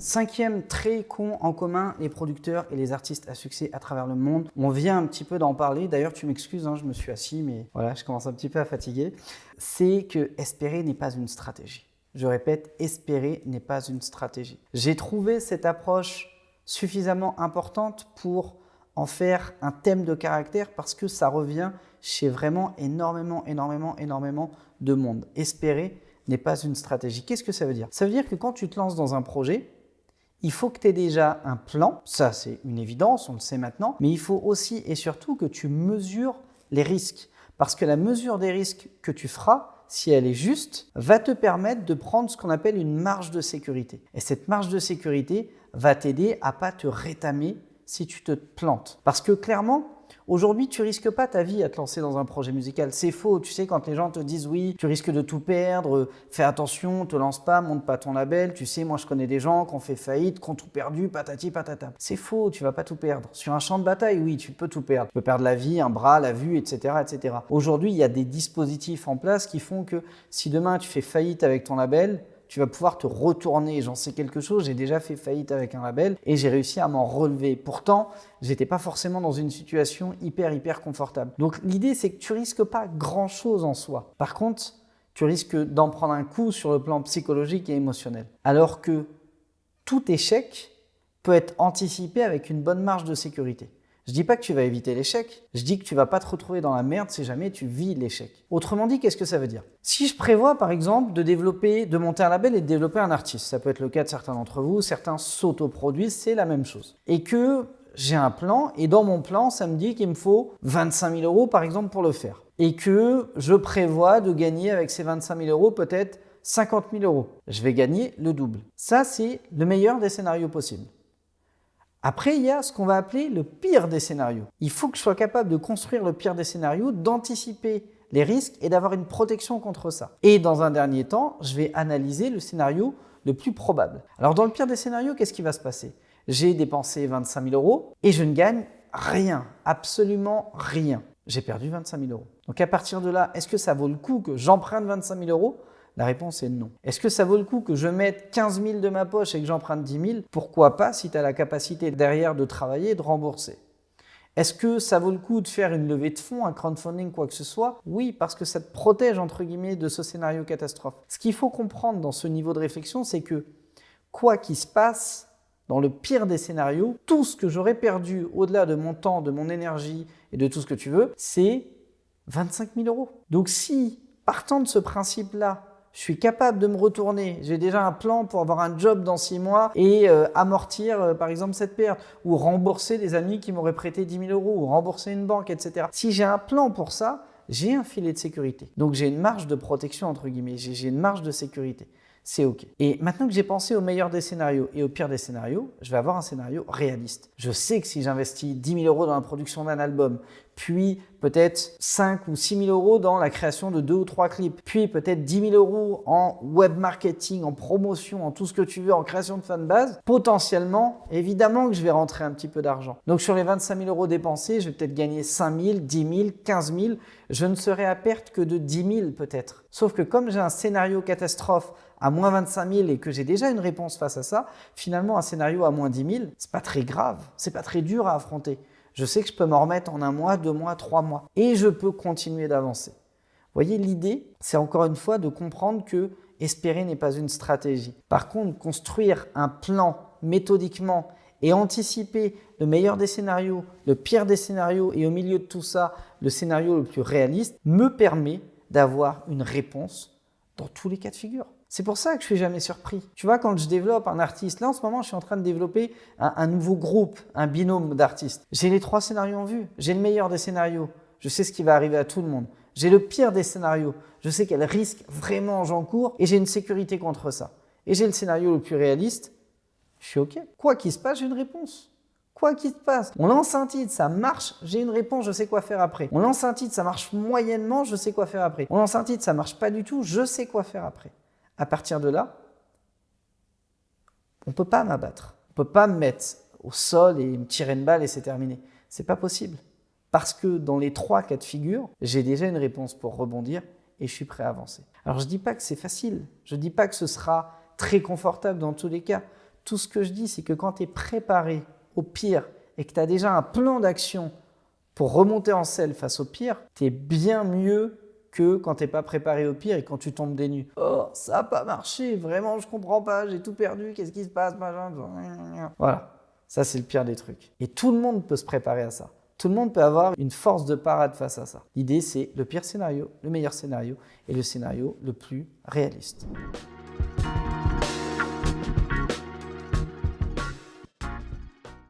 Cinquième trait qu'ont en commun les producteurs et les artistes à succès à travers le monde. On vient un petit peu d'en parler. D'ailleurs, tu m'excuses, je me suis assis, mais voilà, je commence un petit peu à fatiguer. C'est que espérer n'est pas une stratégie. Je répète, espérer n'est pas une stratégie. J'ai trouvé cette approche suffisamment importante pour en faire un thème de caractère parce que ça revient chez vraiment énormément de monde. Espérer n'est pas une stratégie. Qu'est-ce que ça veut dire? Ça veut dire que quand tu te lances dans un projet, il faut que tu aies déjà un plan, ça c'est une évidence, on le sait maintenant, mais il faut aussi et surtout que tu mesures les risques. Parce que la mesure des risques que tu feras, si elle est juste, va te permettre de prendre ce qu'on appelle une marge de sécurité. Et cette marge de sécurité va t'aider à ne pas te rétamer si tu te plantes. Parce que clairement, aujourd'hui, tu risques pas ta vie à te lancer dans un projet musical. C'est faux. Tu sais, quand les gens te disent oui, tu risques de tout perdre, fais attention, te lance pas, monte pas ton label. Tu sais, moi, je connais des gens qui ont fait faillite, qui ont tout perdu, patati patata. C'est faux, tu vas pas tout perdre. Sur un champ de bataille, oui, tu peux tout perdre. Tu peux perdre la vie, un bras, la vue, etc., etc. Aujourd'hui, il y a des dispositifs en place qui font que si demain tu fais faillite avec ton label, tu vas pouvoir te retourner. J'en sais quelque chose, j'ai déjà fait faillite avec un label et j'ai réussi à m'en relever. Pourtant, j'étais pas forcément dans une situation hyper confortable. Donc l'idée, c'est que tu risques pas grand-chose en soi. Par contre, tu risques d'en prendre un coup sur le plan psychologique et émotionnel. Alors que tout échec peut être anticipé avec une bonne marge de sécurité. Je dis pas que tu vas éviter l'échec, je dis que tu vas pas te retrouver dans la merde si jamais tu vis l'échec. Autrement dit, qu'est-ce que ça veut dire? Si je prévois par exemple de monter un label et de développer un artiste, ça peut être le cas de certains d'entre vous, certains s'autoproduisent, c'est la même chose. Et que j'ai un plan et dans mon plan, ça me dit qu'il me faut 25 000 € par exemple pour le faire. Et que je prévois de gagner avec ces 25 000 € peut-être 50 000 €. Je vais gagner le double. Ça, c'est le meilleur des scénarios possibles. Après, il y a ce qu'on va appeler le pire des scénarios. Il faut que je sois capable de construire le pire des scénarios, d'anticiper les risques et d'avoir une protection contre ça. Et dans un dernier temps, je vais analyser le scénario le plus probable. Alors dans le pire des scénarios, qu'est-ce qui va se passer? J'ai dépensé 25 000 € et je ne gagne rien, absolument rien. J'ai perdu 25 000 €. Donc à partir de là, est-ce que ça vaut le coup que j'emprunte 25 000 €? La réponse est non. Est-ce que ça vaut le coup que je mette 15 000 de ma poche et que j'emprunte 10 000? Pourquoi pas si tu as la capacité derrière de travailler et de rembourser? Est-ce que ça vaut le coup de faire une levée de fonds, un crowdfunding, quoi que ce soit? Oui, parce que ça te protège entre guillemets de ce scénario catastrophe. Ce qu'il faut comprendre dans ce niveau de réflexion, c'est que quoi qu'il se passe, dans le pire des scénarios, tout ce que j'aurais perdu au-delà de mon temps, de mon énergie et de tout ce que tu veux, c'est 25 000 €. Donc si, partant de ce principe-là, je suis capable de me retourner, j'ai déjà un plan pour avoir un job dans 6 mois et amortir par exemple cette perte ou rembourser des amis qui m'auraient prêté 10 000 € ou rembourser une banque, etc. Si j'ai un plan pour ça, j'ai un filet de sécurité. Donc j'ai une marge de protection entre guillemets, j'ai une marge de sécurité. C'est OK. Et maintenant que j'ai pensé au meilleur des scénarios et au pire des scénarios, je vais avoir un scénario réaliste. Je sais que si j'investis 10 000 € dans la production d'un album, puis peut-être 5 ou 6 000 € dans la création de 2 ou 3 clips, puis peut-être 10 000 € en web marketing, en promotion, en tout ce que tu veux, en création de fanbase, potentiellement, évidemment que je vais rentrer un petit peu d'argent. Donc sur les 25 000 € dépensés, je vais peut-être gagner 5 000, 10 000, 15 000. Je ne serai à perte que de 10 000 peut-être. Sauf que comme j'ai un scénario catastrophe à moins 25 000 et que j'ai déjà une réponse face à ça, finalement un scénario à moins 10 000, c'est pas très grave, c'est pas très dur à affronter. Je sais que je peux m'en remettre en 1 mois, 2 mois, 3 mois et je peux continuer d'avancer. Vous voyez, l'idée, c'est encore une fois de comprendre que espérer n'est pas une stratégie. Par contre, construire un plan méthodiquement et anticiper le meilleur des scénarios, le pire des scénarios et au milieu de tout ça, le scénario le plus réaliste me permet d'avoir une réponse dans tous les cas de figure. C'est pour ça que je ne suis jamais surpris. Tu vois, quand je développe un artiste, là en ce moment, je suis en train de développer un nouveau groupe, un binôme d'artistes. J'ai les 3 scénarios en vue. J'ai le meilleur des scénarios. Je sais ce qui va arriver à tout le monde. J'ai le pire des scénarios. Je sais quel risque vraiment j'encours et j'ai une sécurité contre ça. Et j'ai le scénario le plus réaliste. Je suis OK. Quoi qu'il se passe, j'ai une réponse. Quoi qu'il se passe. On lance un titre, ça marche, j'ai une réponse, je sais quoi faire après. On lance un titre, ça marche moyennement, je sais quoi faire après. On lance un titre, ça marche pas du tout, je sais quoi faire après. À partir de là, on ne peut pas m'abattre. On ne peut pas me mettre au sol et me tirer une balle et c'est terminé. Ce n'est pas possible. Parce que dans les 3 cas de figure, j'ai déjà une réponse pour rebondir et je suis prêt à avancer. Alors je ne dis pas que c'est facile, je ne dis pas que ce sera très confortable dans tous les cas. Tout ce que je dis, c'est que quand tu es préparé au pire et que tu as déjà un plan d'action pour remonter en selle face au pire, tu es bien mieux que quand tu n'es pas préparé au pire et quand tu tombes des nues. Oh, ça n'a pas marché, vraiment, je comprends pas, j'ai tout perdu, qu'est-ce qui se passe, machin. Voilà, ça c'est le pire des trucs. Et tout le monde peut se préparer à ça. Tout le monde peut avoir une force de parade face à ça. L'idée, c'est le pire scénario, le meilleur scénario et le scénario le plus réaliste.